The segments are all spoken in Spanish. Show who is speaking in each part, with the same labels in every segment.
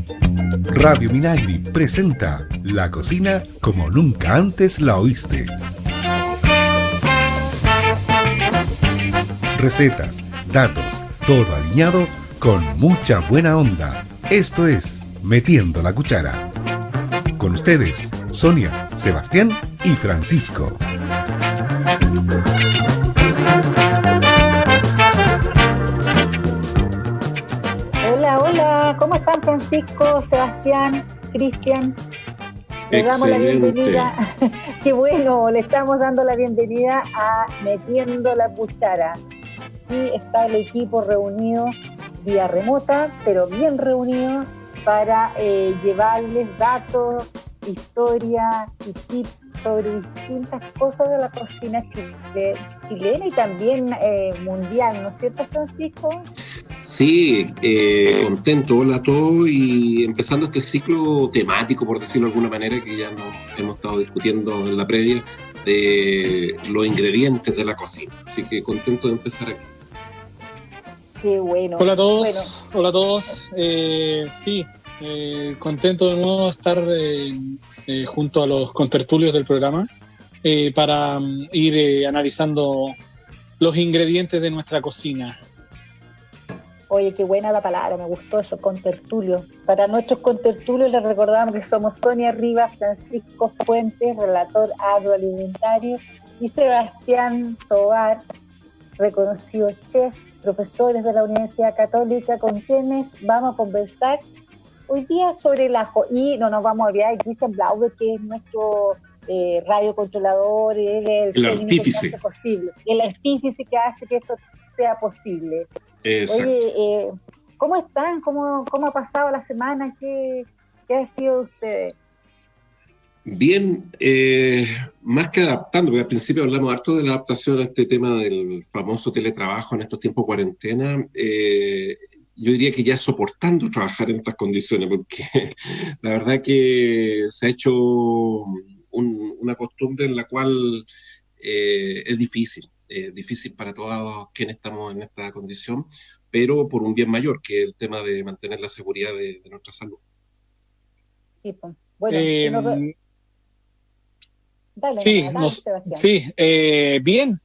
Speaker 1: Radio Minagri presenta La cocina como nunca antes la oíste. Recetas, datos, todo alineado con mucha buena onda. Esto es Metiendo la Cuchara. Con ustedes, Sonia, Sebastián y Francisco.
Speaker 2: Hola, ¿cómo están Francisco, Sebastián, Cristian? Le damos la bienvenida. Qué bueno, le estamos dando la bienvenida a Metiendo la Cuchara. Y está el equipo reunido vía remota, pero bien reunido para llevarles datos, historia y tips sobre distintas cosas de la cocina chilena y también mundial, ¿no es cierto, Francisco?
Speaker 3: Sí, contento, hola a todos, y empezando este ciclo temático, por decirlo de alguna manera, que ya nos hemos estado discutiendo en la previa, de los ingredientes de la cocina. Así que contento de empezar aquí.
Speaker 2: Qué bueno.
Speaker 4: Hola a todos. Contento de nuevo estar junto a los contertulios del programa para ir analizando los ingredientes de nuestra cocina.
Speaker 2: Oye, qué buena la palabra, me gustó eso, contertulio. Para nuestros contertulios les recordamos que somos Sonia Rivas, Francisco Fuentes, relator agroalimentario, y Sebastián Tovar, reconocido chef, profesores de la Universidad Católica, con quienes vamos a conversar hoy día sobre el ajo. Y no nos vamos a olvidar de Cristian Blauber, que es nuestro radiocontrolador,
Speaker 3: el artífice.
Speaker 2: El artífice que hace que esto sea posible.
Speaker 3: Exacto.
Speaker 2: Oye, ¿cómo están? ¿Cómo ha pasado la semana? ¿Qué ha sido de ustedes?
Speaker 3: Bien, más que adaptando, porque al principio hablamos harto de la adaptación a este tema del famoso teletrabajo en estos tiempos de cuarentena. Yo diría que ya soportando trabajar en estas condiciones, porque la verdad que se ha hecho una costumbre en la cual es difícil para todos quienes estamos en esta condición, pero por un bien mayor, que es el tema de mantener la seguridad de nuestra salud.
Speaker 2: Sí, pues. Bueno,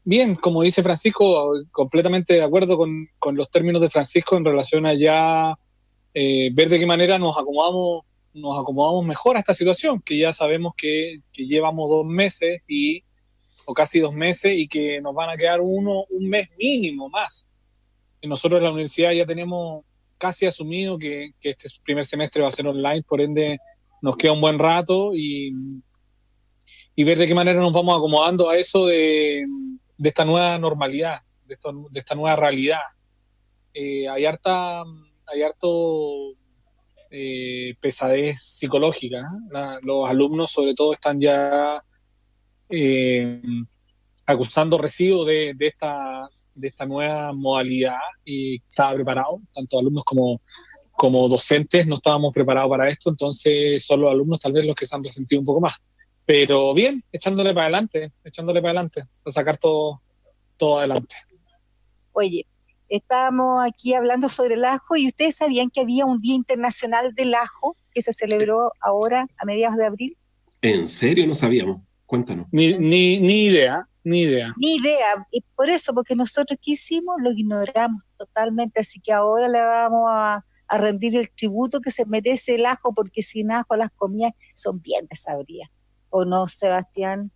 Speaker 4: bien, como dice Francisco, completamente de acuerdo con los términos de Francisco en relación a ya ver de qué manera nos acomodamos mejor a esta situación, que ya sabemos que llevamos 2 meses o casi 2 meses, y que nos van a quedar un mes mínimo más. Y nosotros en la universidad ya tenemos casi asumido que este primer semestre va a ser online, por ende nos queda un buen rato y ver de qué manera nos vamos acomodando a eso de esta nueva normalidad, de esta nueva realidad. Hay harto pesadez psicológica, ¿eh? Los alumnos sobre todo están ya acusando recibo de esta nueva modalidad, y estaba preparado, tanto alumnos como docentes no estábamos preparados para esto, entonces son los alumnos tal vez los que se han resentido un poco más. Pero bien, echándole para adelante, para sacar todo adelante.
Speaker 2: Oye, estábamos aquí hablando sobre el ajo, y ustedes sabían que había un Día Internacional del Ajo que se celebró ahora a mediados de abril.
Speaker 3: ¿En serio? No sabíamos. Cuéntanos.
Speaker 4: Ni idea.
Speaker 2: Ni idea, y por eso, porque nosotros ¿qué hicimos? Lo ignoramos totalmente, así que ahora le vamos a rendir el tributo que se merece el ajo, porque sin ajo las comidas son bien desabridas. ¿O no, Sebastián?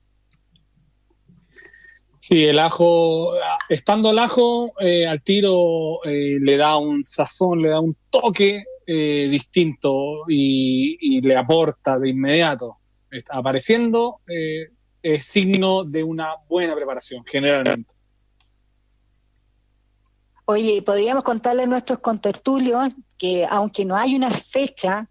Speaker 4: Sí, el ajo, estando el ajo, al tiro le da un sazón, le da un toque distinto y le aporta de inmediato. Está apareciendo, es signo de una buena preparación, generalmente.
Speaker 2: Oye, podríamos contarle a nuestros contertulios que aunque no hay una fecha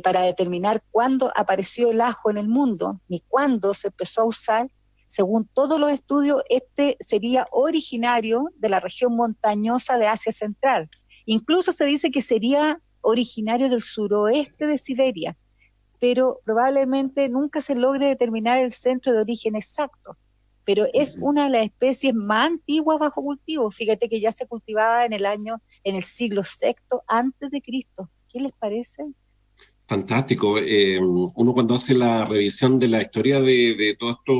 Speaker 2: para determinar cuándo apareció el ajo en el mundo, ni cuándo se empezó a usar, según todos los estudios, este sería originario de la región montañosa de Asia Central. Incluso se dice que sería originario del suroeste de Siberia, pero probablemente nunca se logre determinar el centro de origen exacto. Pero es una de las especies más antiguas bajo cultivo. Fíjate que ya se cultivaba en el siglo VI antes de Cristo. ¿Qué les parece?
Speaker 3: Fantástico. Uno cuando hace la revisión de la historia de todas estas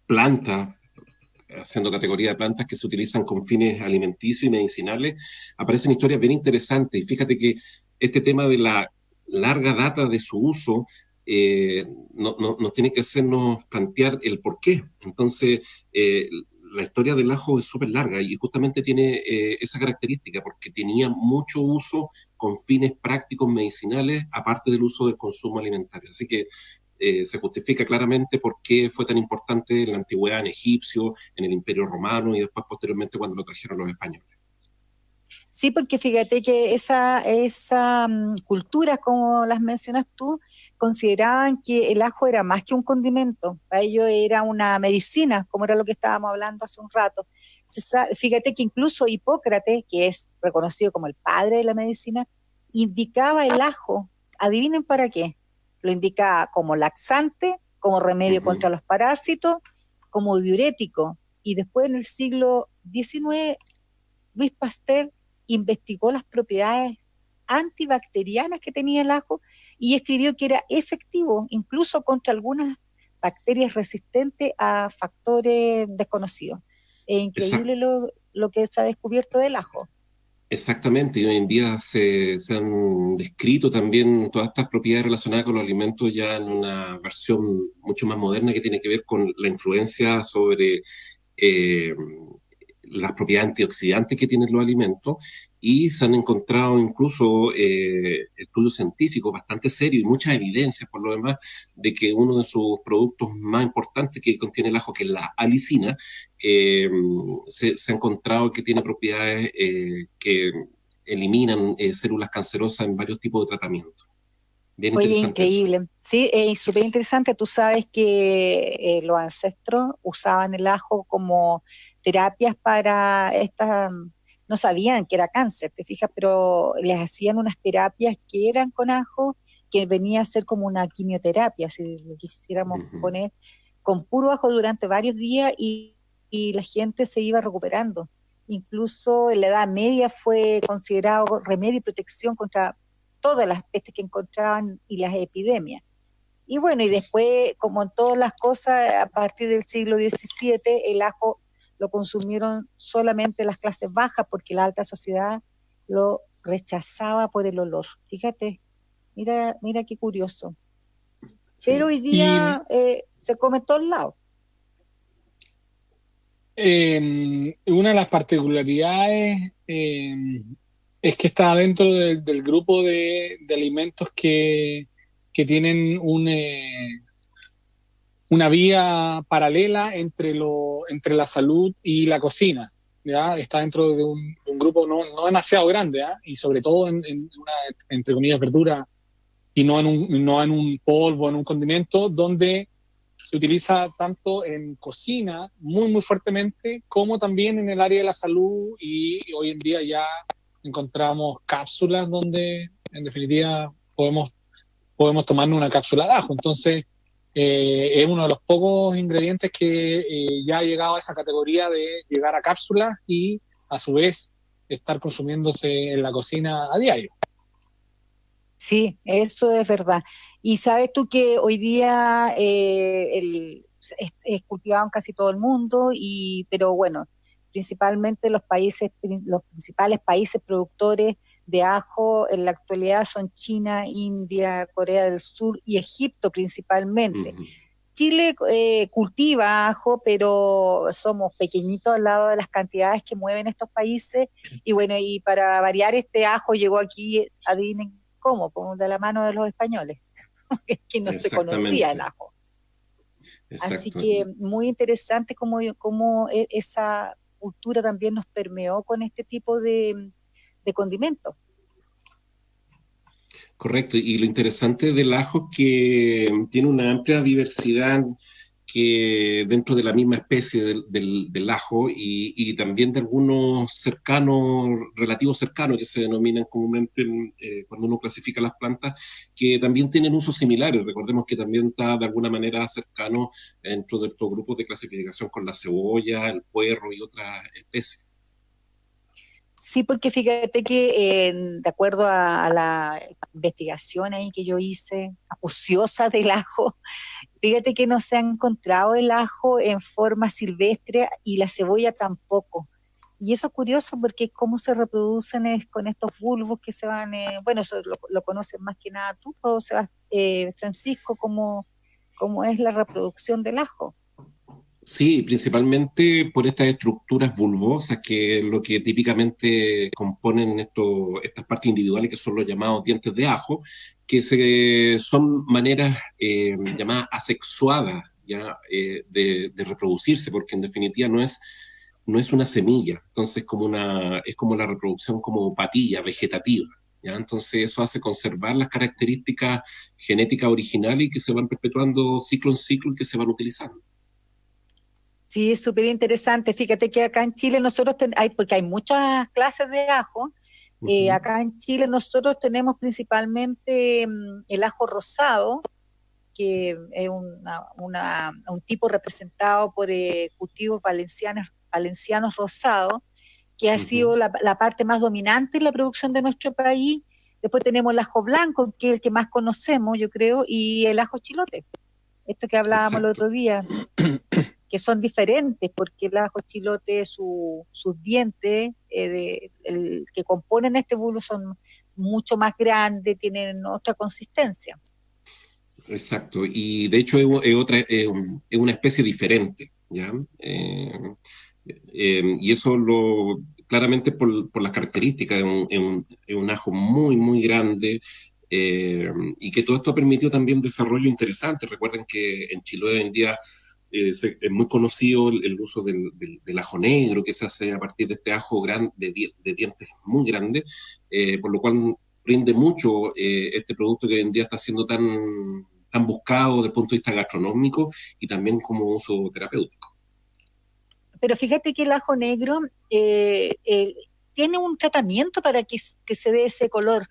Speaker 3: plantas, haciendo categoría de plantas que se utilizan con fines alimenticios y medicinales, aparecen historias bien interesantes. Y fíjate que este tema de la larga data de su uso nos tiene que hacernos plantear el por qué. Entonces, la historia del ajo es súper larga y justamente tiene esa característica, porque tenía mucho uso con fines prácticos medicinales, aparte del uso del consumo alimentario. Así que se justifica claramente por qué fue tan importante en la antigüedad, en egipcio, en el Imperio Romano y después posteriormente cuando lo trajeron los españoles.
Speaker 2: Sí, porque fíjate que esa cultura, como las mencionas tú, consideraban que el ajo era más que un condimento, para ellos era una medicina, como era lo que estábamos hablando hace un rato. Fíjate que incluso Hipócrates, que es reconocido como el padre de la medicina, indicaba el ajo, adivinen para qué, lo indicaba como laxante, como remedio contra los parásitos, como diurético, y después en el siglo XIX, Luis Pasteur investigó las propiedades antibacterianas que tenía el ajo y escribió que era efectivo incluso contra algunas bacterias resistentes a factores desconocidos. Es increíble lo que se ha descubierto del ajo.
Speaker 3: Exactamente, y hoy en día se han descrito también todas estas propiedades relacionadas con los alimentos ya en una versión mucho más moderna que tiene que ver con la influencia sobre las propiedades antioxidantes que tienen los alimentos, y se han encontrado incluso estudios científicos bastante serios y muchas evidencias por lo demás de que uno de sus productos más importantes que contiene el ajo, que es la alicina, se ha encontrado que tiene propiedades que eliminan células cancerosas en varios tipos de tratamientos. Bien
Speaker 2: Oye,
Speaker 3: interesante
Speaker 2: increíble.
Speaker 3: eso.
Speaker 2: Sí, es súper interesante. Tú sabes que los ancestros usaban el ajo como terapias para estas, no sabían que era cáncer, te fijas, pero les hacían unas terapias que eran con ajo, que venía a ser como una quimioterapia, si lo quisiéramos poner, con puro ajo durante varios días y la gente se iba recuperando. Incluso en la Edad Media fue considerado remedio y protección contra todas las pestes que encontraban y las epidemias. Y bueno, y después, como en todas las cosas, a partir del siglo XVII, el ajo lo consumieron solamente las clases bajas porque la alta sociedad lo rechazaba por el olor. Fíjate, mira qué curioso. Sí. Pero hoy día se come en todos lados.
Speaker 4: Una de las particularidades es que está dentro del grupo de alimentos que tienen una vía paralela entre la salud y la cocina, ¿ya? Está dentro de un grupo no demasiado grande, ¿ya? Y sobre todo en una, entre comillas, verdura, y no en un polvo, en un condimento, donde se utiliza tanto en cocina muy, muy fuertemente, como también en el área de la salud, y hoy en día ya encontramos cápsulas donde, en definitiva, podemos tomarnos una cápsula de ajo. Entonces, es uno de los pocos ingredientes que ya ha llegado a esa categoría de llegar a cápsulas y, a su vez, estar consumiéndose en la cocina a diario.
Speaker 2: Sí, eso es verdad. Y sabes tú que hoy día es cultivado en casi todo el mundo, pero bueno, principalmente los principales países productores de ajo en la actualidad son China, India, Corea del Sur y Egipto principalmente. Chile cultiva ajo, pero somos pequeñitos al lado de las cantidades que mueven estos países. Y bueno, y para variar, este ajo llegó aquí, adivinen cómo, como de la mano de los españoles, que no se conocía el ajo. Exacto. Así que muy interesante cómo esa cultura también nos permeó con este tipo de condimentos.
Speaker 3: Correcto, y lo interesante del ajo es que tiene una amplia diversidad que dentro de la misma especie del ajo y también de algunos relativos cercanos, que se denominan comúnmente cuando uno clasifica las plantas, que también tienen usos similares. Recordemos que también está de alguna manera cercano dentro de estos grupos de clasificación con la cebolla, el puerro y otras especies.
Speaker 2: Sí, porque fíjate que de acuerdo a la investigación ahí que yo hice, acuciosa del ajo. Fíjate que no se ha encontrado el ajo en forma silvestre y la cebolla tampoco. Y eso es curioso porque cómo se reproducen es con estos bulbos que se van, bueno, eso lo conocen más que nada tú, Francisco, cómo es la reproducción del ajo.
Speaker 3: Sí, principalmente por estas estructuras bulbosas, que es lo que típicamente componen estas partes individuales que son los llamados dientes de ajo, que son maneras llamadas asexuadas ¿ya? De reproducirse, porque en definitiva no es una semilla, entonces es como la reproducción como patilla, vegetativa. ¿Ya? Entonces eso hace conservar las características genéticas originales y que se van perpetuando ciclo en ciclo y que se van utilizando.
Speaker 2: Sí, es súper interesante. Fíjate que acá en Chile porque hay muchas clases de ajo, acá en Chile nosotros tenemos principalmente el ajo rosado, que es un tipo representado por cultivos valencianos rosados, que ha sido la parte más dominante en la producción de nuestro país. Después tenemos el ajo blanco, que es el que más conocemos, yo creo, y el ajo chilote. Esto que hablábamos el otro día, que son diferentes, porque el ajo chilote, sus dientes que componen este bulbo son mucho más grandes, tienen otra consistencia.
Speaker 3: Exacto, y de hecho es una especie diferente, ¿ya? Y eso claramente por las características, es un ajo muy, muy grande, y que todo esto ha permitido también desarrollo interesante. Recuerden que en Chile hoy en día es muy conocido el uso del ajo negro, que se hace a partir de este ajo de dientes muy grandes, por lo cual rinde mucho este producto que hoy en día está siendo tan buscado desde el punto de vista gastronómico y también como uso terapéutico.
Speaker 2: Pero fíjate que el ajo negro tiene un tratamiento para que se dé ese color.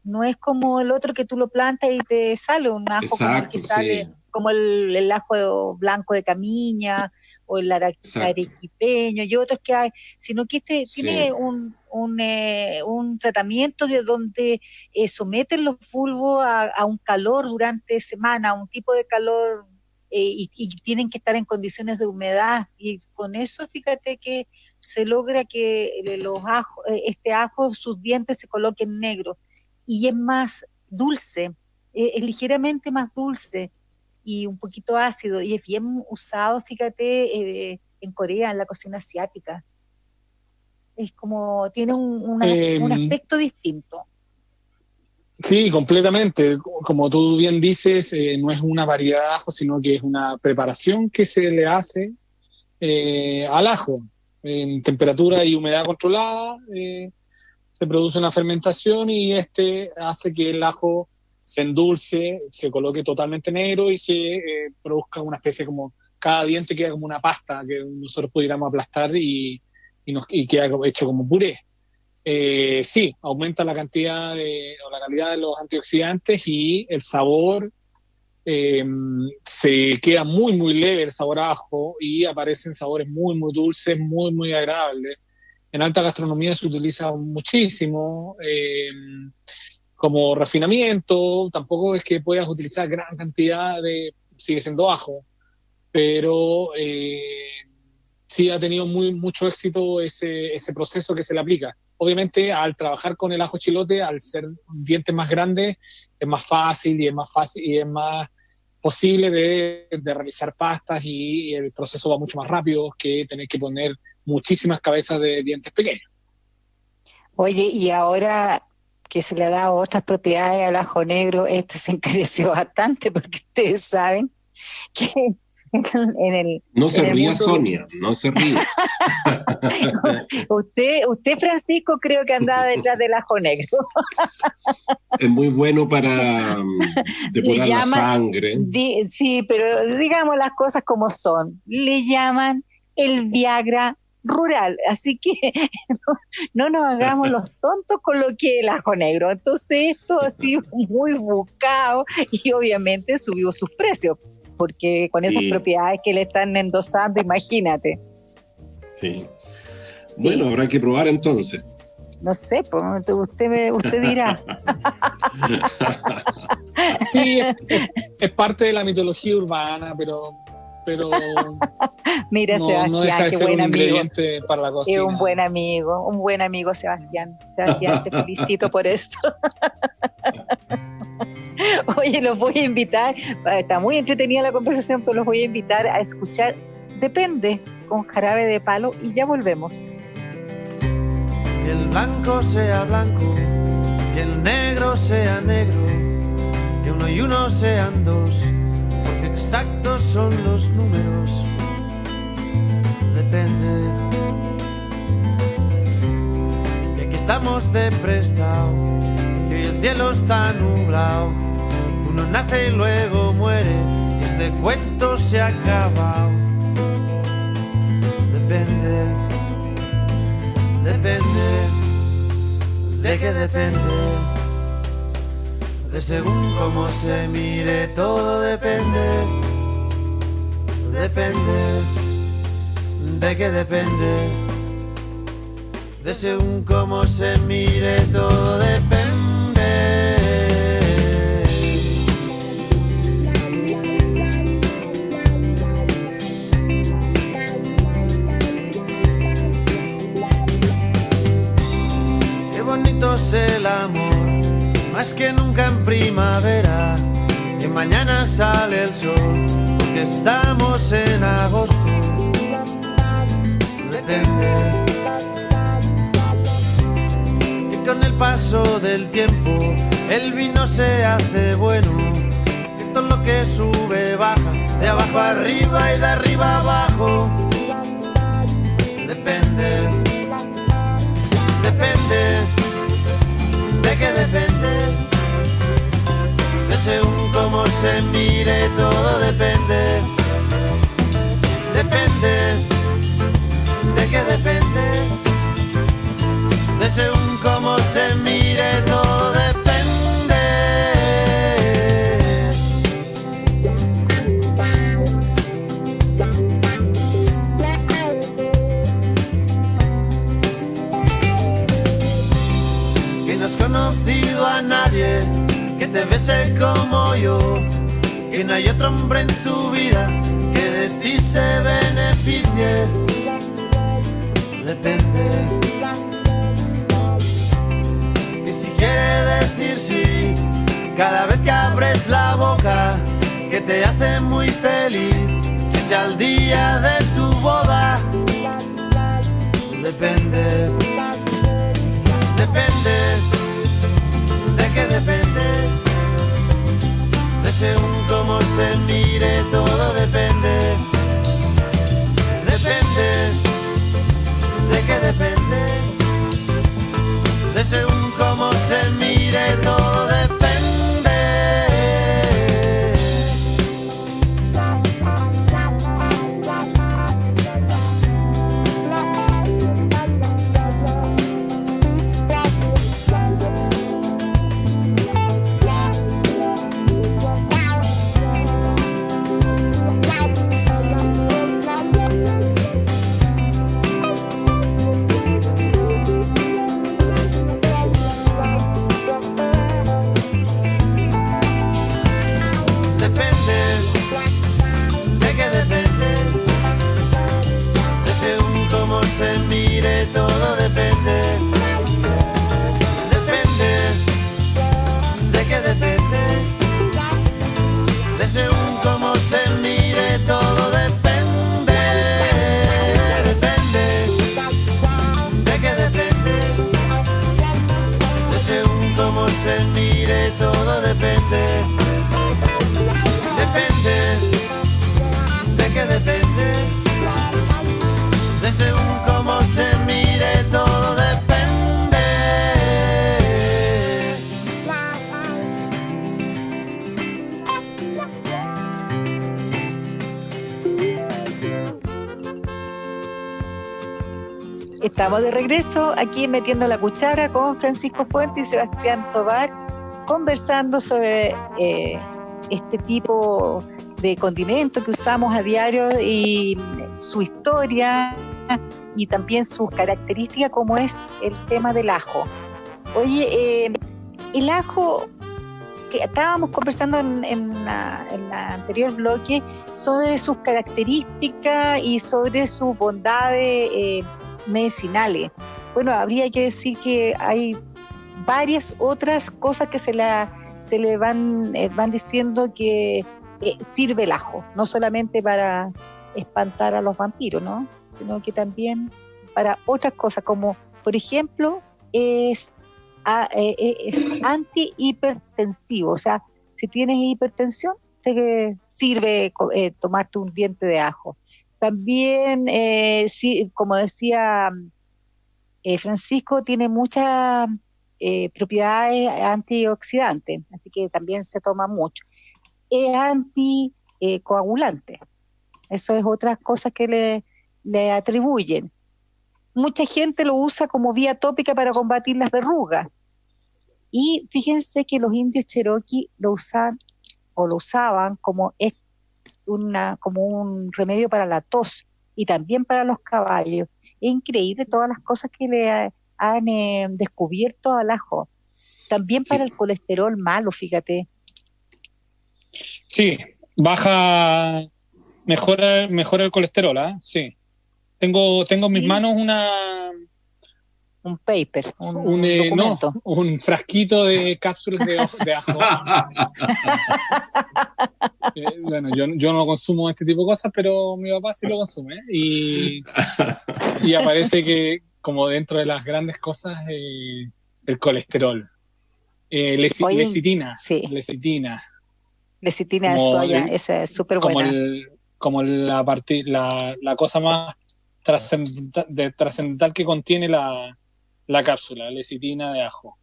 Speaker 2: No es como el otro que tú lo plantas y te sale un ajo. Exacto, como el que sale, sí. Como el ajo blanco de Camiña o el arequipeño y otros que hay, sino que tiene un tratamiento de donde someten los bulbos a un calor durante semanas, a un tipo de calor, y tienen que estar en condiciones de humedad, y con eso fíjate que se logra que este ajo, sus dientes se coloquen negros, y es más dulce, es ligeramente más dulce y un poquito ácido, y es bien usado, fíjate, en Corea, en la cocina asiática. Es como, tiene un aspecto distinto.
Speaker 4: Sí, completamente. Como tú bien dices, no es una variedad de ajo, sino que es una preparación que se le hace al ajo. En temperatura y humedad controlada se produce una fermentación y hace que el ajo se endulce, se coloque totalmente negro y se produzca una especie como, cada diente queda como una pasta que nosotros pudiéramos aplastar y queda hecho como puré. Sí, aumenta la cantidad o la calidad de los antioxidantes y el sabor se queda muy, muy leve, el sabor a ajo, y aparecen sabores muy, muy dulces, muy, muy agradables. En alta gastronomía se utiliza muchísimo como refinamiento. Tampoco es que puedas utilizar gran cantidad sigue siendo ajo, pero sí ha tenido mucho éxito ese proceso que se le aplica. Obviamente, al trabajar con el ajo chilote, al ser dientes más grandes, es más fácil y es más posible de realizar pastas, y el proceso va mucho más rápido que tener que poner muchísimas cabezas de dientes pequeños.
Speaker 2: Oye, y ahora que se le ha dado otras propiedades al ajo negro, se encareció bastante, porque ustedes saben que
Speaker 3: no se ría, Sonia, no se ría.
Speaker 2: usted, Francisco, creo que andaba detrás del ajo negro.
Speaker 3: Es muy bueno para depurar la sangre.
Speaker 2: Sí, pero digamos las cosas como son. Le llaman el Viagra rural, así que no nos hagamos los tontos con lo que es el ajo negro. Entonces esto ha sido muy buscado y obviamente subió sus precios, porque con esas propiedades que le están endosando, imagínate.
Speaker 3: Sí. Bueno, habrá que probar entonces.
Speaker 2: No sé, pues usted dirá.
Speaker 4: Sí, es parte de la mitología urbana, pero
Speaker 2: Mira,
Speaker 4: no,
Speaker 2: Sebastián,
Speaker 4: no deja de
Speaker 2: qué
Speaker 4: ser
Speaker 2: buen
Speaker 4: un
Speaker 2: amigo.
Speaker 4: ingrediente para la cocina.
Speaker 2: Es un buen amigo, Sebastián. Sebastián, te felicito por eso. Oye, los voy a invitar, está muy entretenida la conversación, pero los voy a invitar a escuchar Depende con Jarabe de Palo y ya volvemos.
Speaker 5: Que el blanco sea blanco, que el negro sea negro, que uno y uno sean dos, porque exactos son los números. Depende. Que aquí estamos de prestado, que hoy el cielo está nublado, uno nace y luego muere, y este cuento se ha acabado. Depende. Depende, ¿de qué depende? De según cómo se mire, todo depende. Depende, ¿de qué depende? De según cómo se mire, todo depende. Es el amor, más que nunca en primavera, que mañana sale el sol, porque estamos en agosto. Depende. Que con el paso del tiempo el vino se hace bueno, que todo lo que sube baja, de abajo arriba y de arriba abajo. Depende. Depende. ¿De qué depende? De según cómo se mire, todo depende. Depende. ¿De qué depende? De según cómo se mire, todo depende. Conocido a nadie que te bese como yo, que no hay otro hombre en tu vida que de ti se beneficie. Depende. Y si quiere decir sí cada vez que abres la boca, que te hace muy feliz, que sea el día de tu boda. Depende. Depende. ¿De qué depende? De según cómo se mire, todo depende. Depende. ¿De qué depende? De según cómo se mire, todo depende. Se mire, todo depende. Depende. ¿De qué depende? De según cómo se mire, todo depende. Depende. ¿De qué depende? De según cómo se mire, todo depende. Depende. ¿De qué depende? De según cómo se mire, todo depende.
Speaker 2: Estamos de regreso aquí en Metiendo la Cuchara con Francisco Fuentes y Sebastián Tovar, conversando sobre este tipo de condimento que usamos a diario y su historia y también sus características, como es el tema del ajo. Oye, el ajo que estábamos conversando en la anterior bloque sobre sus características y sobre sus bondades medicinales. Bueno, habría que decir que hay varias otras cosas que se le van diciendo que sirve el ajo, no solamente para espantar a los vampiros, ¿no? Sino que también para otras cosas, como por ejemplo es antihipertensivo. O sea, si tienes hipertensión, te sirve tomarte un diente de ajo. También, como decía Francisco, tiene muchas propiedades antioxidantes, así que también se toma mucho. Es anticoagulante. Eso es otra cosa que le atribuyen. Mucha gente lo usa como vía tópica para combatir las verrugas. Y fíjense que los indios Cherokee lo usaban como un remedio para la tos y también para los caballos. Es increíble todas las cosas que le han descubierto al ajo. También para el colesterol malo, fíjate.
Speaker 4: Sí, mejora el colesterol, ¿eh? Sí. Tengo en mis manos
Speaker 2: un paper, un documento.
Speaker 4: No, un frasquito de cápsulas de ajo. Bueno, yo no consumo este tipo de cosas, pero mi papá sí lo consume. Y aparece que como dentro de las grandes cosas, el colesterol. Lecitina. Sí. Lecitina
Speaker 2: de soya, esa es súper buena.
Speaker 4: Como la cosa más trascendental que contiene la cápsula, lecitina de ajo.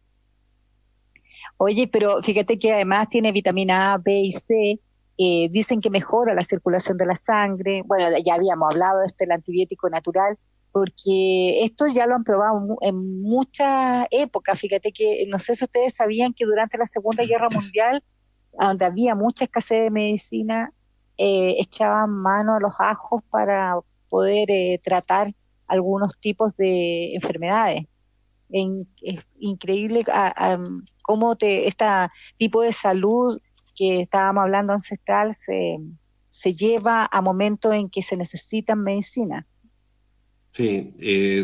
Speaker 2: Oye, pero fíjate que además tiene vitamina A, B y C. Dicen que mejora la circulación de la sangre. Bueno, ya habíamos hablado de esto, el antibiótico natural, porque esto ya lo han probado en muchas épocas. Fíjate que, no sé si ustedes sabían que durante la Segunda Guerra Mundial, donde había mucha escasez de medicina, echaban mano a los ajos para poder tratar algunos tipos de enfermedades. Es increíble cómo este tipo de salud que estábamos hablando ancestral se lleva a momentos en que se necesitan medicina.
Speaker 3: Sí,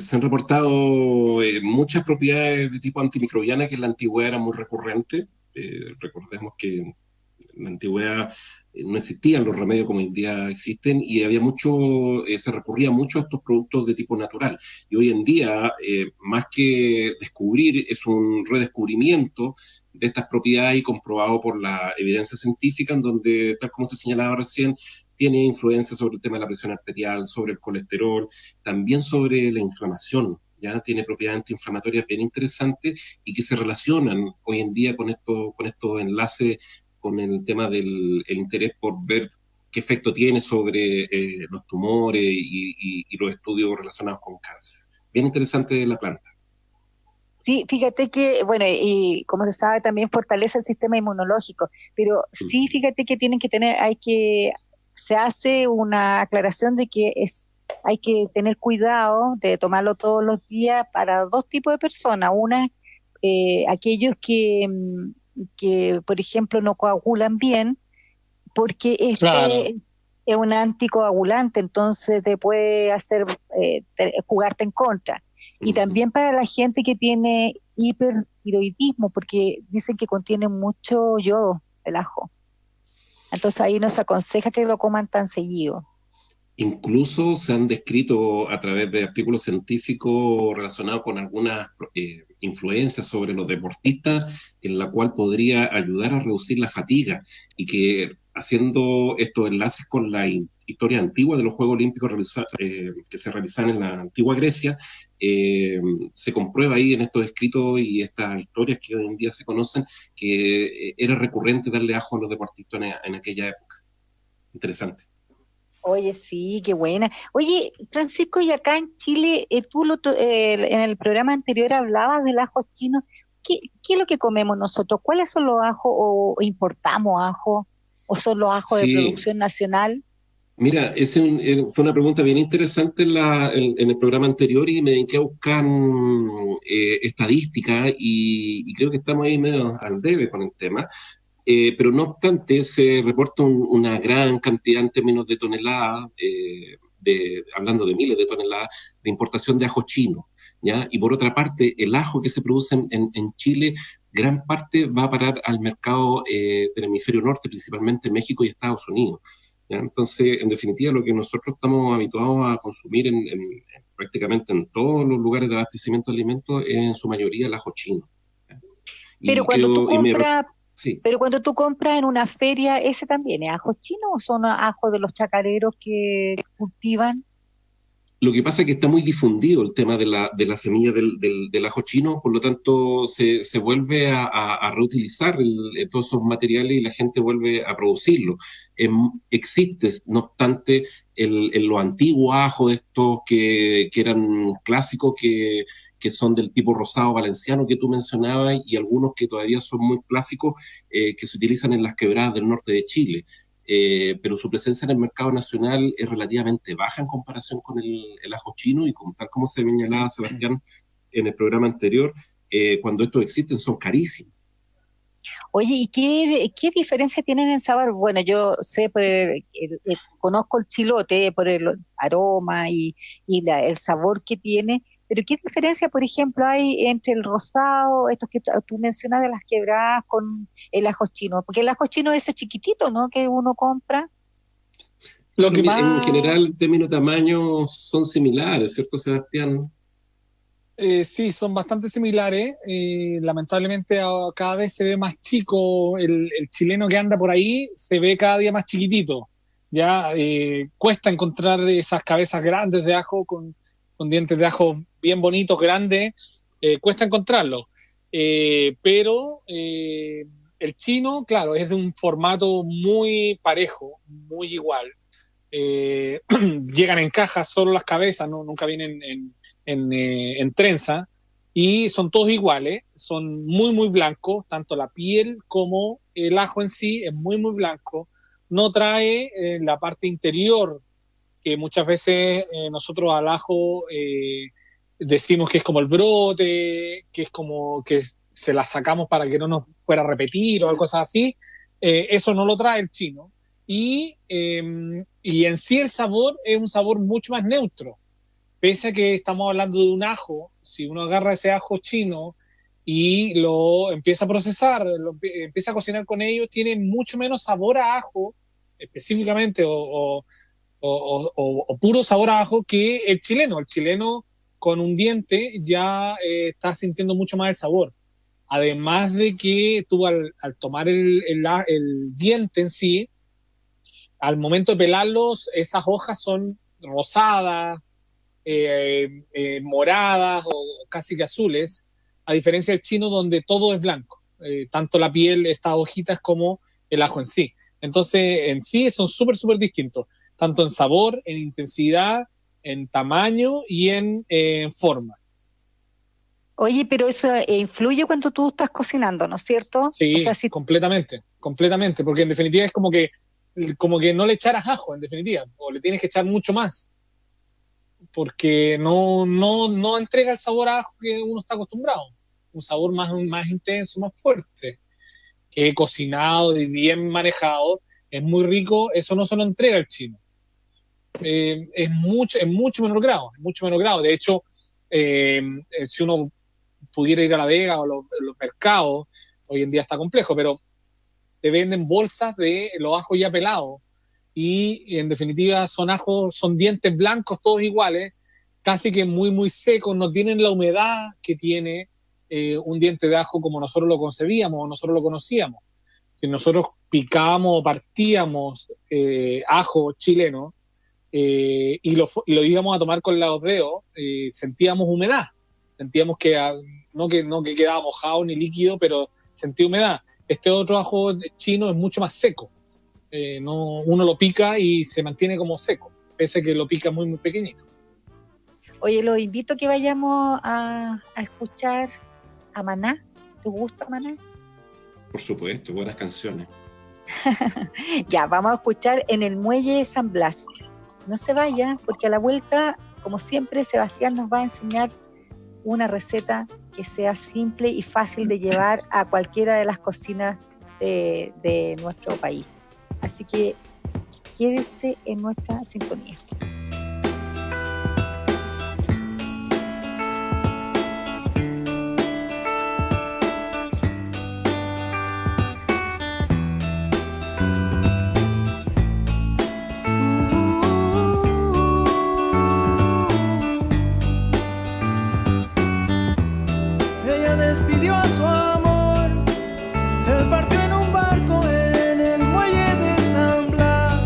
Speaker 3: se han reportado muchas propiedades de tipo antimicrobiana que en la antigüedad eran muy recurrentes. Recordemos que en la antigüedad no existían los remedios como hoy en día existen y se recurría mucho a estos productos de tipo natural. Y hoy en día, más que descubrir, es un redescubrimiento de estas propiedades y comprobado por la evidencia científica, en donde, tal como se señalaba recién, tiene influencia sobre el tema de la presión arterial, sobre el colesterol, también sobre la inflamación. Ya tiene propiedades antiinflamatorias bien interesantes y que se relacionan hoy en día con estos enlaces, con el tema del interés por ver qué efecto tiene sobre los tumores y los estudios relacionados con cáncer. Bien interesante la planta.
Speaker 2: Sí, fíjate que, bueno, y como se sabe también fortalece el sistema inmunológico, pero sí, fíjate que se hace una aclaración de que hay que tener cuidado de tomarlo todos los días para dos tipos de personas. Una, aquellos que, por ejemplo, no coagulan bien, porque
Speaker 4: claro,
Speaker 2: es un anticoagulante, entonces te puede hacer jugarte en contra. Y también para la gente que tiene hipertiroidismo, porque dicen que contiene mucho yodo el ajo. Entonces ahí nos aconseja que lo coman tan seguido.
Speaker 3: Incluso se han descrito a través de artículos científicos relacionados con algunas influencias sobre los deportistas, en la cual podría ayudar a reducir la fatiga y que haciendo estos enlaces con la historia antigua de los Juegos Olímpicos que se realizaban en la antigua Grecia, se comprueba ahí en estos escritos y estas historias que hoy en día se conocen que era recurrente darle ajo a los deportistas en aquella época. Interesante.
Speaker 2: Oye, sí, qué buena. Oye, Francisco, y acá en Chile, tú en el programa anterior hablabas del ajo chino. ¿Qué es lo que comemos nosotros? ¿Cuáles son los ajos o importamos ajo? ¿O son los ajos de producción nacional?
Speaker 3: Mira, fue una pregunta bien interesante en el programa anterior y me dediqué a buscar estadísticas y creo que estamos ahí medio al debe con el tema. pero no obstante se reporta una gran cantidad en términos de toneladas, hablando de miles de toneladas, de importación de ajo chino, ¿ya? Y por otra parte, el ajo que se produce en Chile, gran parte va a parar al mercado del hemisferio norte, principalmente México y Estados Unidos, ¿ya? Entonces, en definitiva, lo que nosotros estamos habituados a consumir prácticamente en todos los lugares de abastecimiento de alimentos es en su mayoría el ajo chino.
Speaker 2: Pero cuando tú compras...
Speaker 3: Sí.
Speaker 2: Pero cuando tú compras en una feria, ¿ese también es ajo chino o son ajos de los chacareros que cultivan?
Speaker 3: Lo que pasa es que está muy difundido el tema de la semilla del ajo chino, por lo tanto se vuelve a reutilizar todos esos materiales y la gente vuelve a producirlo. Existe, no obstante, los antiguos ajos estos que eran clásicos, que son del tipo rosado valenciano que tú mencionabas, y algunos que todavía son muy clásicos, que se utilizan en las quebradas del norte de Chile. Pero su presencia en el mercado nacional es relativamente baja en comparación con el ajo chino, y tal como se señalaba Sebastián en el programa anterior, cuando estos existen son carísimos.
Speaker 2: Oye, ¿y qué diferencia tienen en sabor? Bueno, yo sé, conozco el chilote por el aroma y el sabor que tiene, pero ¿qué diferencia, por ejemplo, hay entre el rosado, estos que tú mencionas de las quebradas, con el ajo chino? Porque el ajo chino es ese chiquitito, ¿no?, que uno compra.
Speaker 3: En general, en términos de tamaño, son similares, ¿cierto, Sebastián?
Speaker 4: Sí, son bastante similares. Lamentablemente cada vez se ve más chico. El chileno que anda por ahí se ve cada día más chiquitito. Ya cuesta encontrar esas cabezas grandes de ajo con dientes de ajo bien bonitos, grandes. Cuesta encontrarlo. Pero el chino, claro, es de un formato muy parejo, muy igual. Llegan en cajas solo las cabezas, ¿no? Nunca vienen en trenza, y son todos iguales, son muy muy blancos, tanto la piel como el ajo en sí es muy muy blanco, no trae la parte interior, que muchas veces nosotros al ajo decimos que es como el brote, que es como que se la sacamos para que no nos fuera a repetir o algo así. Eso no lo trae el chino, y en sí el sabor es un sabor mucho más neutro. Pese a que estamos hablando de un ajo, si uno agarra ese ajo chino y lo empieza a procesar, empieza a cocinar con ello, tiene mucho menos sabor a ajo, específicamente, o puro sabor a ajo, que el chileno. El chileno con un diente ya está sintiendo mucho más el sabor. Además de que tú al tomar el diente en sí, al momento de pelarlos, esas hojas son rosadas, moradas o casi que azules, a diferencia del chino donde todo es blanco, tanto la piel, estas hojitas, como el ajo en sí. Entonces, en sí son súper distintos, tanto en sabor, en intensidad, en tamaño y en forma.
Speaker 2: Oye, pero eso influye cuando tú estás cocinando, ¿no es cierto?
Speaker 4: Sí,
Speaker 2: o sea, si...
Speaker 4: completamente, porque en definitiva es como que no le echaras ajo, en definitiva, o le tienes que echar mucho más, porque no entrega el sabor a ajo que uno está acostumbrado, un sabor más intenso, más fuerte, que cocinado y bien manejado es muy rico. Eso no se lo entrega el chino, es mucho menor grado. De hecho, si uno pudiera ir a La Vega o los mercados, hoy en día está complejo, pero te venden bolsas de los ajos ya pelados, y en definitiva son dientes blancos todos iguales, casi que muy muy secos, no tienen la humedad que tiene un diente de ajo como nosotros lo concebíamos o nosotros lo conocíamos. Si nosotros picábamos o partíamos ajo chileno y lo íbamos a tomar con los dedos, sentíamos humedad, sentíamos que no que quedaba mojado ni líquido, pero sentía humedad. Este otro ajo chino es mucho más seco. Uno lo pica y se mantiene como seco, pese a que lo pica muy muy pequeñito.
Speaker 2: Oye, los invito a que vayamos a escuchar a Maná. ¿Te gusta Maná?
Speaker 3: Por supuesto, buenas canciones.
Speaker 2: Ya, vamos a escuchar En el Muelle de San Blas. No se vaya, porque a la vuelta, como siempre, Sebastián nos va a enseñar una receta que sea simple y fácil de llevar a cualquiera de las cocinas de nuestro país. Así que quédese en nuestra sintonía.
Speaker 5: Ella despidió a su amor, él partió en un barco en el muelle de San Blas.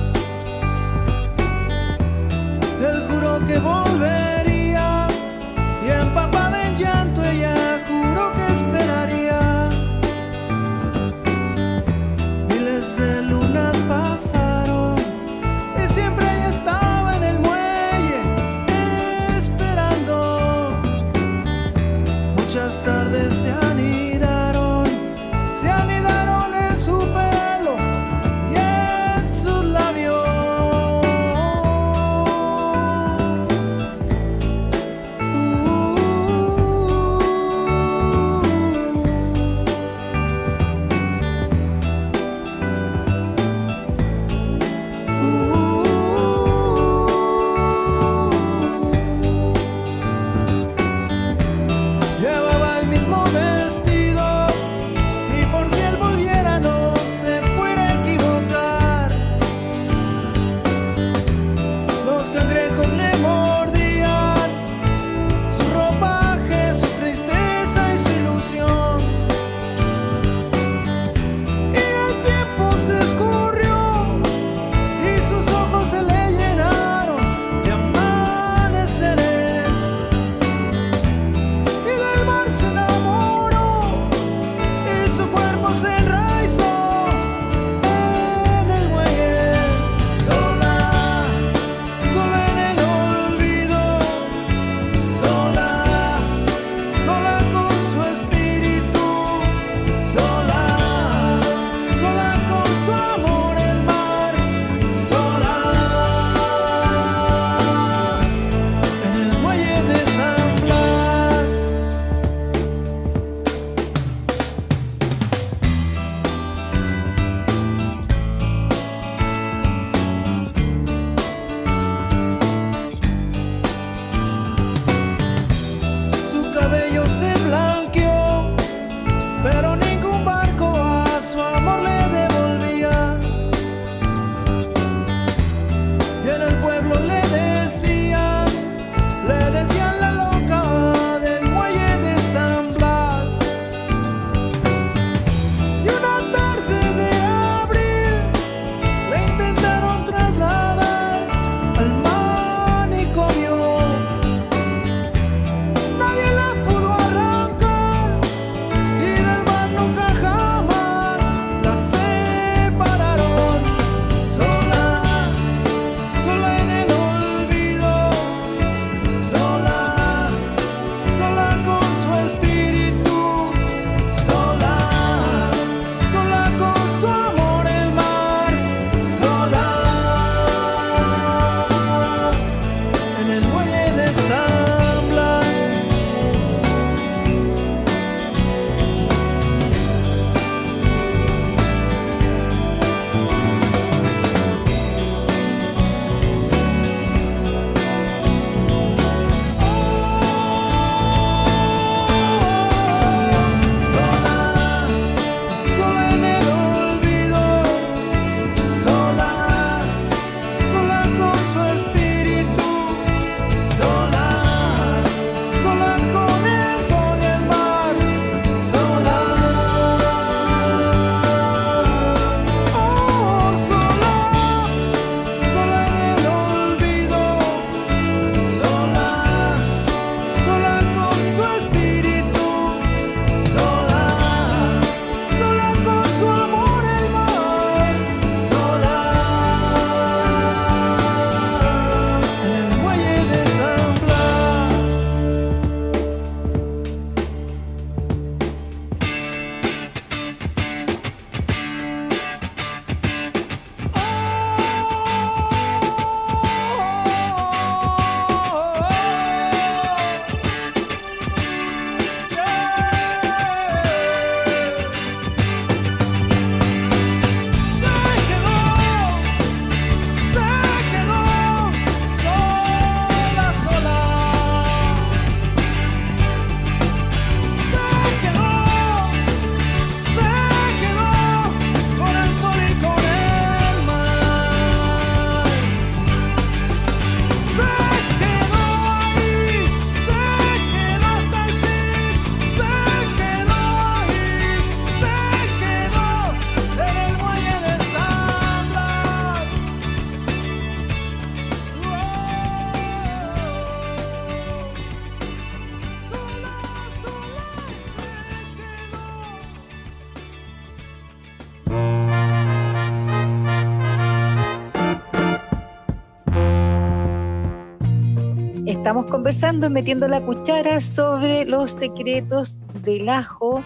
Speaker 2: estamos conversando, metiendo la cuchara sobre los secretos del ajo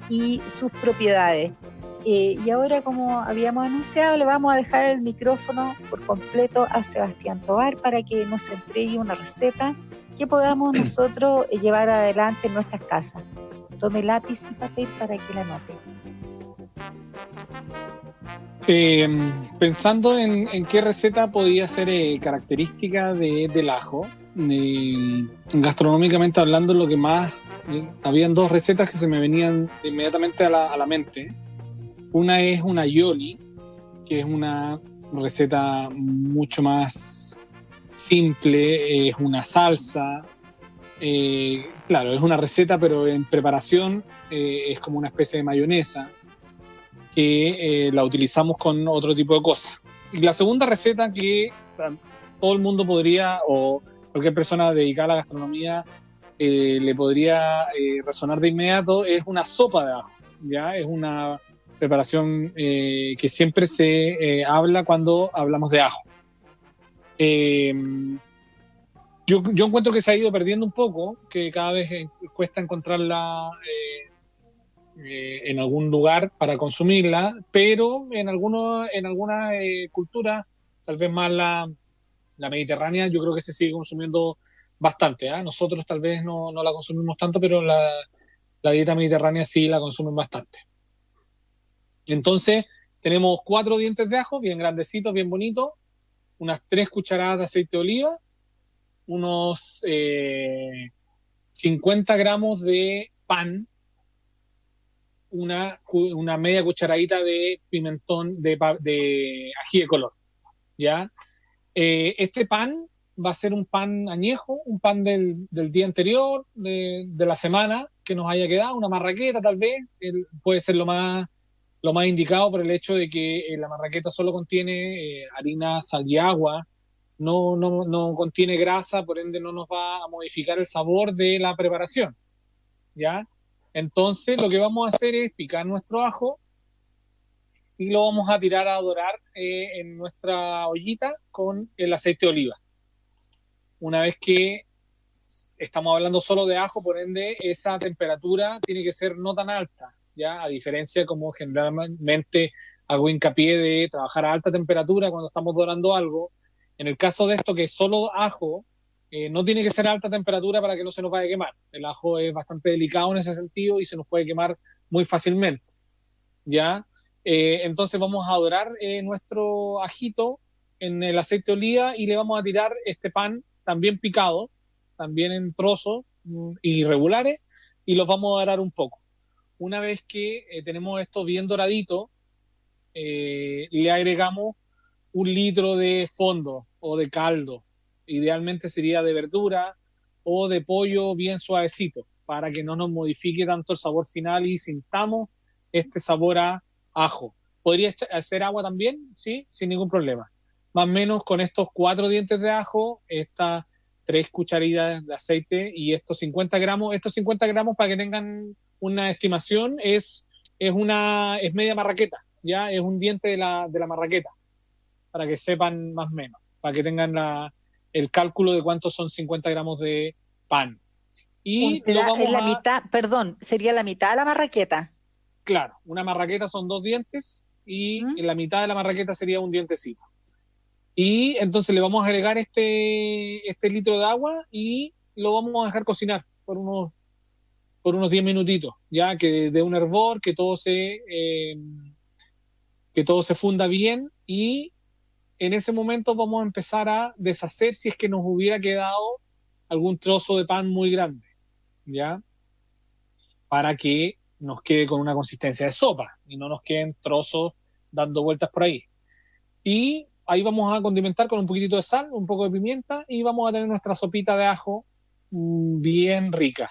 Speaker 2: y sus propiedades. Y ahora, como habíamos anunciado, le vamos a dejar el micrófono por completo a Sebastián Tovar para que nos entregue una receta que podamos nosotros llevar adelante en nuestras casas. Tome lápiz y papel para que la anote.
Speaker 4: Pensando en qué receta podía ser característica del ajo, gastronómicamente hablando, lo que más habían dos recetas que se me venían inmediatamente a la mente. Una es una aioli, que es una receta mucho más simple, es una salsa. Claro, es una receta, pero en preparación es como una especie de mayonesa que la utilizamos con otro tipo de cosas. Y la segunda receta que todo el mundo podría, o cualquier persona dedicada a la gastronomía le podría resonar de inmediato, es una sopa de ajo. ¿Ya? Es una preparación que siempre se habla cuando hablamos de ajo. Yo encuentro que se ha ido perdiendo un poco, que cada vez cuesta encontrarla en algún lugar para consumirla, pero en algunas culturas, tal vez más la mediterránea, yo creo que se sigue consumiendo bastante. Nosotros tal vez no la consumimos tanto, pero la dieta mediterránea sí la consumen bastante. Entonces, tenemos 4 dientes de ajo, bien grandecitos, bien bonitos, unas 3 cucharadas de aceite de oliva, unos 50 gramos de pan, una media cucharadita de pimentón de ají de color, ¿ya? Este pan va a ser un pan añejo, un pan del día anterior, de la semana que nos haya quedado, una marraqueta tal vez, puede ser lo más indicado por el hecho de que la marraqueta solo contiene harina, sal y agua, no contiene grasa, por ende no nos va a modificar el sabor de la preparación, ¿ya? Entonces lo que vamos a hacer es picar nuestro ajo y lo vamos a tirar a dorar en nuestra ollita con el aceite de oliva. Una vez que estamos hablando solo de ajo, por ende esa temperatura tiene que ser no tan alta, ¿ya? A diferencia como generalmente hago hincapié de trabajar a alta temperatura cuando estamos dorando algo. En el caso de esto, que es solo ajo, no tiene que ser a alta temperatura para que no se nos vaya a quemar. El ajo es bastante delicado en ese sentido y se nos puede quemar muy fácilmente, ¿ya? Entonces vamos a dorar nuestro ajito en el aceite de oliva y le vamos a tirar este pan también picado, también en trozos irregulares, y los vamos a dorar un poco. Una vez que tenemos esto bien doradito, le agregamos 1 litro de fondo o de caldo. Idealmente sería de verdura o de pollo bien suavecito, para que no nos modifique tanto el sabor final y sintamos este sabor a ajo. ¿Podría hacer agua también? Sí, sin ningún problema. Más o menos con estos 4 dientes de ajo, estas 3 cucharadas de aceite y estos 50 gramos. Estos 50 gramos, para que tengan una estimación, es media marraqueta, ¿ya? Es un diente de la marraqueta, para que sepan más o menos, para que tengan el cálculo de cuántos son 50 gramos de pan. Y
Speaker 2: la mitad, perdón, sería la mitad de la marraqueta.
Speaker 4: Claro, una marraqueta son 2 dientes y en la mitad de la marraqueta sería un dientecito. Y entonces le vamos a agregar este litro de agua y lo vamos a dejar cocinar por unos 10 minutitos, ya que de un hervor, que todo se funda bien, y en ese momento vamos a empezar a deshacer si es que nos hubiera quedado algún trozo de pan muy grande, ¿ya? Para que nos quede con una consistencia de sopa y no nos queden trozos dando vueltas por ahí. Y ahí vamos a condimentar con un poquitito de sal, un poco de pimienta, y vamos a tener nuestra sopita de ajo bien rica.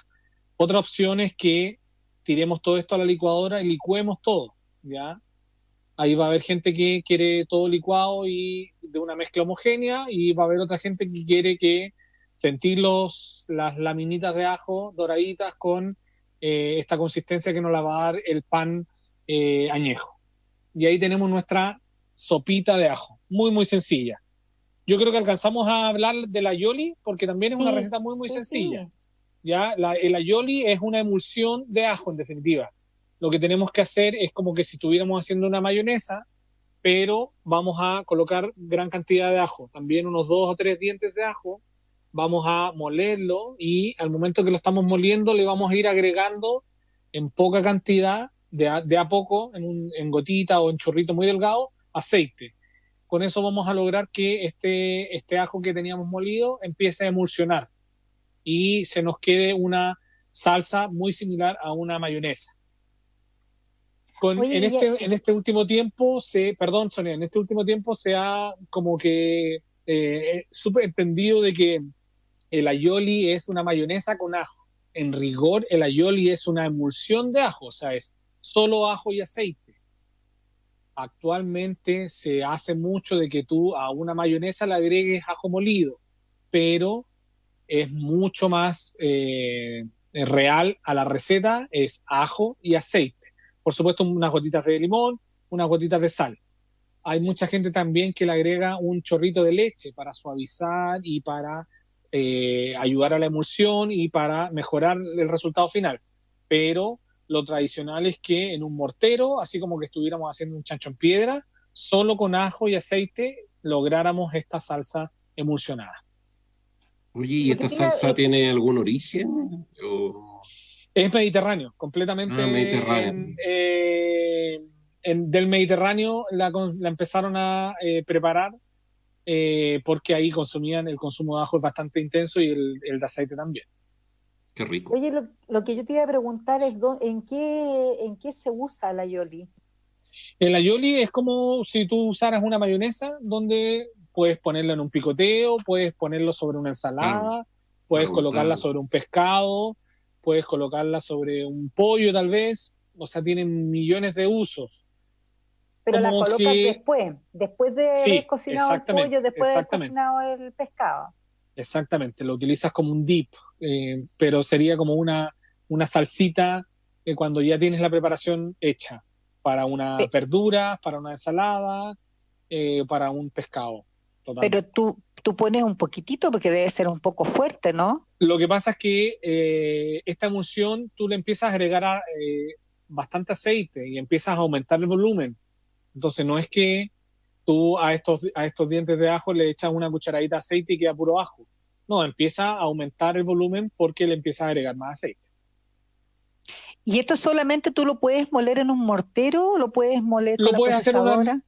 Speaker 4: Otra opción es que tiremos todo esto a la licuadora y licuemos todo, ¿ya? Ahí va a haber gente que quiere todo licuado y de una mezcla homogénea, y va a haber otra gente que quiere sentir las laminitas de ajo doraditas con esta consistencia que nos la va a dar el pan añejo. Y ahí tenemos nuestra sopita de ajo, muy muy sencilla. Yo creo que alcanzamos a hablar de la aioli, porque también es una receta muy, muy sencilla.
Speaker 2: Sí.
Speaker 4: ¿Ya? El aioli es una emulsión de ajo, en definitiva. Lo que tenemos que hacer es como que si estuviéramos haciendo una mayonesa, pero vamos a colocar gran cantidad de ajo, también unos 2 o 3 dientes de ajo, vamos a molerlo y al momento que lo estamos moliendo le vamos a ir agregando en poca cantidad, de a poco, en gotita o en chorrito muy delgado, aceite. Con eso vamos a lograr que este ajo que teníamos molido empiece a emulsionar y se nos quede una salsa muy similar a una mayonesa.
Speaker 2: Oye,
Speaker 4: en este último tiempo perdón, Sonia, en este último tiempo se ha como que súper entendido de que el aioli es una mayonesa con ajo. En rigor, el aioli es una emulsión de ajo, o sea, es solo ajo y aceite. Actualmente se hace mucho de que tú a una mayonesa le agregues ajo molido, pero es mucho más real a la receta, es ajo y aceite. Por supuesto, unas gotitas de limón, unas gotitas de sal. Hay mucha gente también que le agrega un chorrito de leche para suavizar y para ayudar a la emulsión y para mejorar el resultado final. Pero lo tradicional es que en un mortero, así como que estuviéramos haciendo un chancho en piedra, solo con ajo y aceite lográramos esta salsa emulsionada.
Speaker 3: Oye, ¿y esta salsa tiene algún origen? ¿O?
Speaker 4: Es mediterráneo, completamente
Speaker 3: Mediterráneo.
Speaker 4: Del Mediterráneo la empezaron a preparar porque ahí el consumo de ajo es bastante intenso y el de aceite también.
Speaker 3: Qué rico.
Speaker 2: Oye, lo que yo te iba a preguntar es ¿en qué se usa la aioli?
Speaker 4: El aioli es como si tú usaras una mayonesa donde puedes ponerlo en un picoteo, puedes ponerlo sobre una ensalada, puedes colocarla sobre un pescado, puedes colocarla sobre un pollo tal vez, o sea, tienen millones de usos.
Speaker 2: Pero la colocas después de haber cocinado el pollo, después de haber cocinado el pescado.
Speaker 4: Exactamente, lo utilizas como un dip, pero sería como una salsita cuando ya tienes la preparación hecha para una verdura, para una ensalada, para un pescado. Totalmente.
Speaker 2: Pero tú pones un poquitito porque debe ser un poco fuerte, ¿no?
Speaker 4: Lo que pasa es que esta emulsión tú le empiezas a agregar bastante aceite y empiezas a aumentar el volumen. Entonces no es que tú a estos dientes de ajo le echas una cucharadita de aceite y queda puro ajo. No, empieza a aumentar el volumen porque le empiezas a agregar más aceite.
Speaker 2: ¿Y esto solamente tú lo puedes moler en un mortero o lo puedes moler con la procesadora?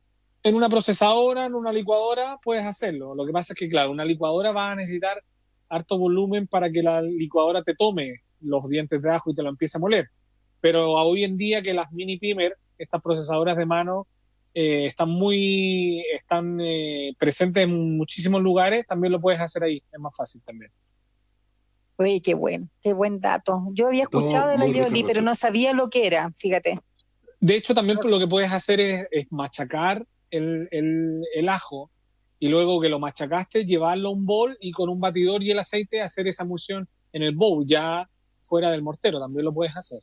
Speaker 4: En una procesadora, en una licuadora, puedes hacerlo. Lo que pasa es que, claro, una licuadora va a necesitar harto volumen para que la licuadora te tome los dientes de ajo y te lo empiece a moler. Pero hoy en día que las mini pimer, estas procesadoras de mano, están presentes en muchísimos lugares, también lo puedes hacer ahí, es más fácil también.
Speaker 2: Oye, qué buen dato. yo había escuchado de la aioli, pero no sabía lo que era, fíjate.
Speaker 4: De hecho, también lo que puedes hacer es machacar el ajo y luego que lo machacaste, llevarlo a un bol y con un batidor y el aceite hacer esa emulsión en el bowl, ya fuera del mortero, también lo puedes hacer.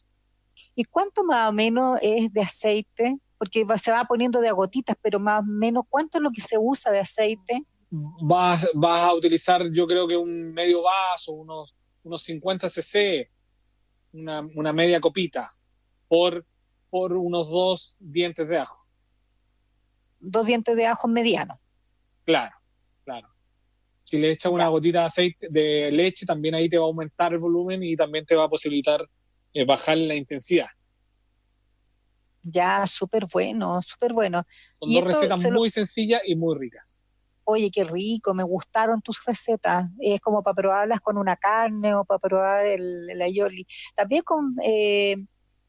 Speaker 2: ¿Y cuánto más o menos es de aceite? Porque se va poniendo de a gotitas, pero más o menos, ¿cuánto es lo que se usa de aceite?
Speaker 4: Vas a utilizar, yo creo que un medio vaso, unos 50 cc, una media copita, por unos 2 dientes de ajo.
Speaker 2: 2 dientes de ajo medianos.
Speaker 4: Claro. Si le echas una gotita de aceite, de leche, también ahí te va a aumentar el volumen y también te va a posibilitar bajar la intensidad.
Speaker 2: Ya, súper bueno.
Speaker 4: Son dos recetas muy sencillas y muy ricas.
Speaker 2: Oye, qué rico, me gustaron tus recetas. Es como para probarlas con una carne o para probar el aioli. También con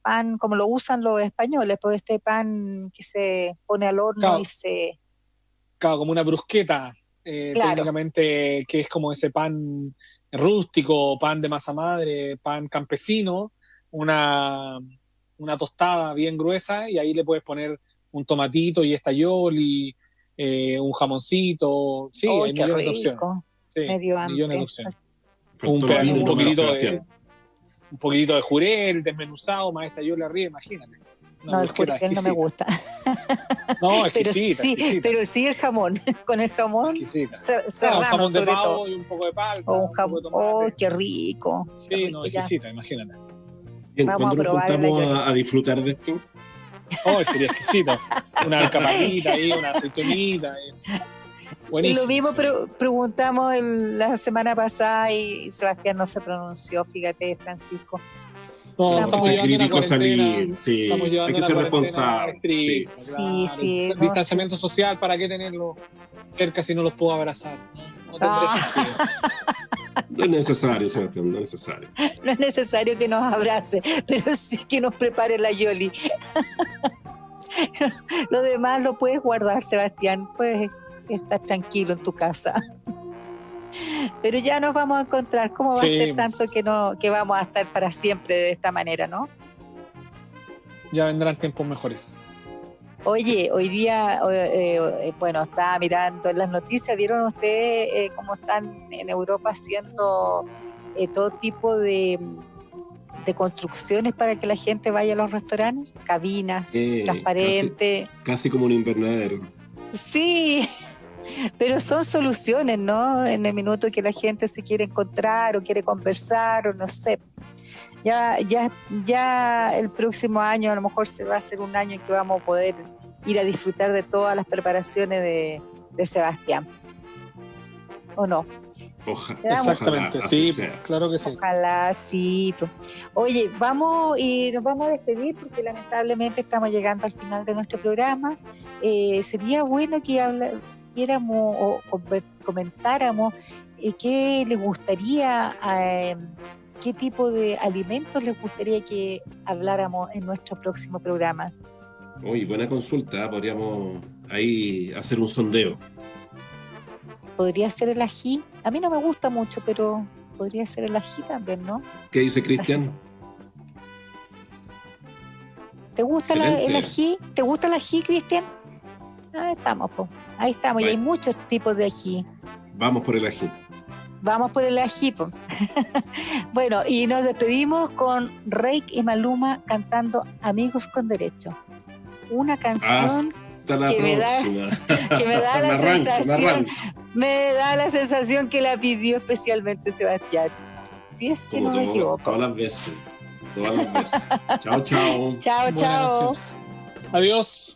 Speaker 2: pan, como lo usan los españoles, pues este pan que se pone al horno y se...
Speaker 4: Claro, como una brusqueta,
Speaker 2: claro.
Speaker 4: Técnicamente, que es como ese pan rústico, pan de masa madre, pan campesino, una tostada bien gruesa y ahí le puedes poner un tomatito y esta aioli, un jamoncito. Sí, hay millones de opciones. Sí, millones de opciones. Un poquitito de jurel desmenuzado, más esta aioli arriba, imagínate.
Speaker 2: No, el jurel no me gusta.
Speaker 4: No, exquisita, exquisita.
Speaker 2: Pero sí el jamón, con el jamón
Speaker 4: un jamón de pavo y un poco de palta.
Speaker 2: O un jamón, oh, qué rico.
Speaker 4: Sí,
Speaker 2: qué rico,
Speaker 4: no, exquisita, imagínate.
Speaker 3: Bien,
Speaker 2: Vamos
Speaker 3: ¿cuándo
Speaker 2: a
Speaker 3: nos
Speaker 2: probar
Speaker 3: juntamos a disfrutar de esto?
Speaker 4: Oh, sería exquisito. Una alcaparrita ahí, una aceitunita. Buenísimo.
Speaker 2: Lo mismo preguntamos la semana pasada y Sebastián no se pronunció, fíjate, Francisco.
Speaker 4: No, estamos llevando una cuarentena.
Speaker 3: Sí,
Speaker 4: estamos llevando
Speaker 3: hay que ser responsable.
Speaker 2: Sí, sí.
Speaker 4: Distanciamiento social, ¿para qué tenerlo cerca si no los puedo abrazar? No tendría sentido.
Speaker 3: No es necesario, Sebastián, no es necesario.
Speaker 2: No es necesario que nos abrace, pero sí que nos prepare la Yoli. Lo demás lo puedes guardar, Sebastián, puedes estar tranquilo en tu casa. Pero ya nos vamos a encontrar. ¿Cómo va a ser tanto que vamos a estar para siempre de esta manera, no?
Speaker 4: Ya vendrán tiempos mejores.
Speaker 2: Oye, hoy día, bueno, estaba mirando en las noticias, ¿vieron ustedes cómo están en Europa haciendo todo tipo de construcciones para que la gente vaya a los restaurantes? Cabinas, transparentes.
Speaker 3: Casi como un invernadero.
Speaker 2: Sí, pero son soluciones, ¿no? En el minuto que la gente se quiere encontrar o quiere conversar o no sé. Ya el próximo año a lo mejor se va a hacer un año en que vamos a poder ir a disfrutar de todas las preparaciones de Sebastián. ¿O no?
Speaker 4: Exactamente, sí, claro que sí.
Speaker 2: Ojalá, sí. Oye, nos vamos a despedir porque lamentablemente estamos llegando al final de nuestro programa. Sería bueno que viéramos o comentáramos qué les gustaría, qué tipo de alimentos les gustaría que habláramos en nuestro próximo programa.
Speaker 3: Uy, buena consulta, podríamos ahí hacer un sondeo.
Speaker 2: Podría ser el ají. A mí no me gusta mucho, pero podría ser el ají también, ¿no?
Speaker 3: ¿Qué dice Cristian?
Speaker 2: ¿Te gusta el ají? ¿Te gusta el ají, Cristian? Ahí estamos, po. Ahí estamos. Bueno. Y hay muchos tipos de ají.
Speaker 3: Vamos por el ají.
Speaker 2: Vamos por el ají, po. Bueno, y nos despedimos con Reik y Maluma cantando Amigos con Derecho. Una canción que me da la sensación, me da la sensación que la pidió especialmente Sebastián. Si es que no me equivoco.
Speaker 3: Todas las veces. Chao, chao.
Speaker 2: Chao, chao.
Speaker 4: Adiós.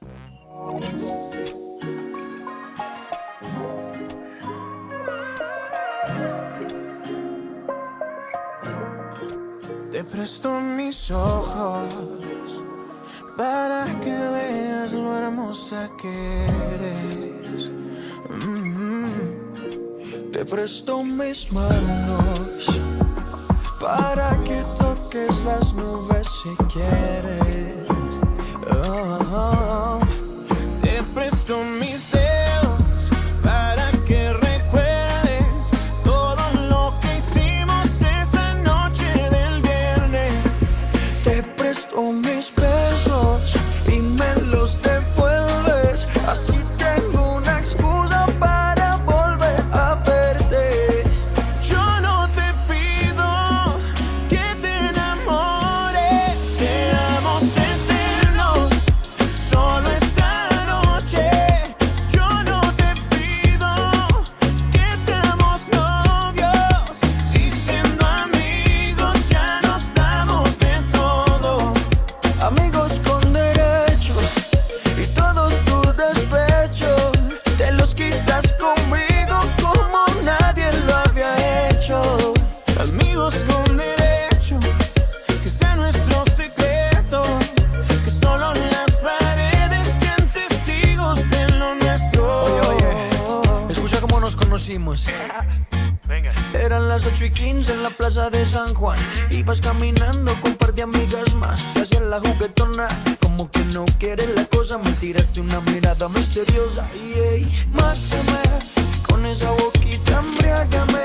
Speaker 5: Te presto mis ojos para que veas lo hermosa que eres. Te presto mis manos para que toques las nubes si quieres. Te presto mis dedos para que recuerdes todo lo que hicimos esa noche del viernes. Te presto mis besos y me los devuelves. Así tengo una excusa para volver a verte. Yo no te pido que te enamores, seamos eternos, solo esta noche. Yo no te pido que seamos novios, si siendo amigos ya nos damos de todo. Amigos con derecho y todos tus despechos te los quitas conmigo como nadie lo había hecho. Amigos con derecho, que sea nuestro secreto, que solo las paredes sean testigos de lo nuestro. Oye, escucha cómo nos conocimos. Eran las 8:15 en la plaza de San Juan. Ibas caminando con un par de amigas más. Te hacías la juguetona, como que no quieres la cosa. Me tiraste una mirada misteriosa. Mátame, con esa boquita embriágame.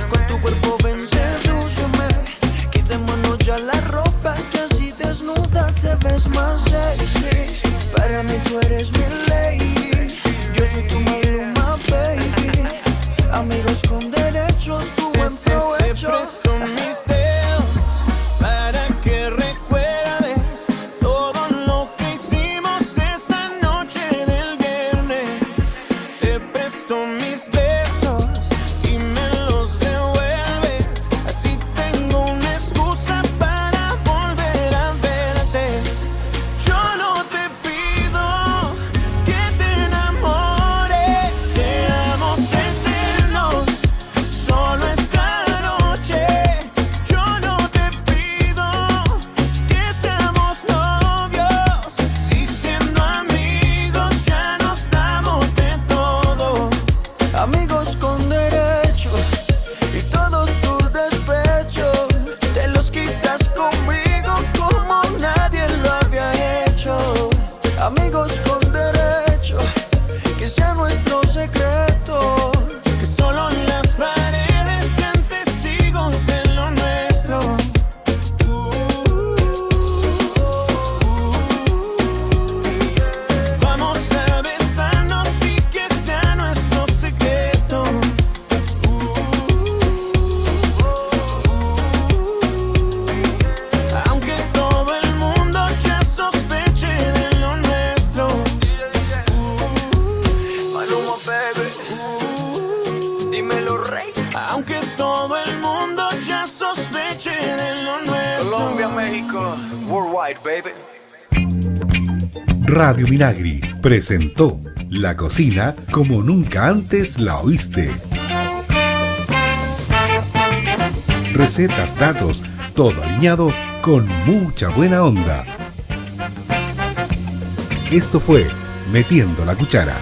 Speaker 5: Con tu cuerpo ven, sedúceme. Quitémonos ya la ropa, que así desnuda te ves más sexy. Para mí tú eres mi lady, yo soy tu Maluma, baby. Amigos con derechos, tu buen provecho. Te presto mis dedos para que recuerdes todo lo que hicimos esa noche de
Speaker 6: Blanco, worldwide, baby.
Speaker 1: Radio Minagri presentó La Cocina como nunca antes la oíste. Recetas, datos, todo alineado con mucha buena onda. Esto fue Metiendo la Cuchara.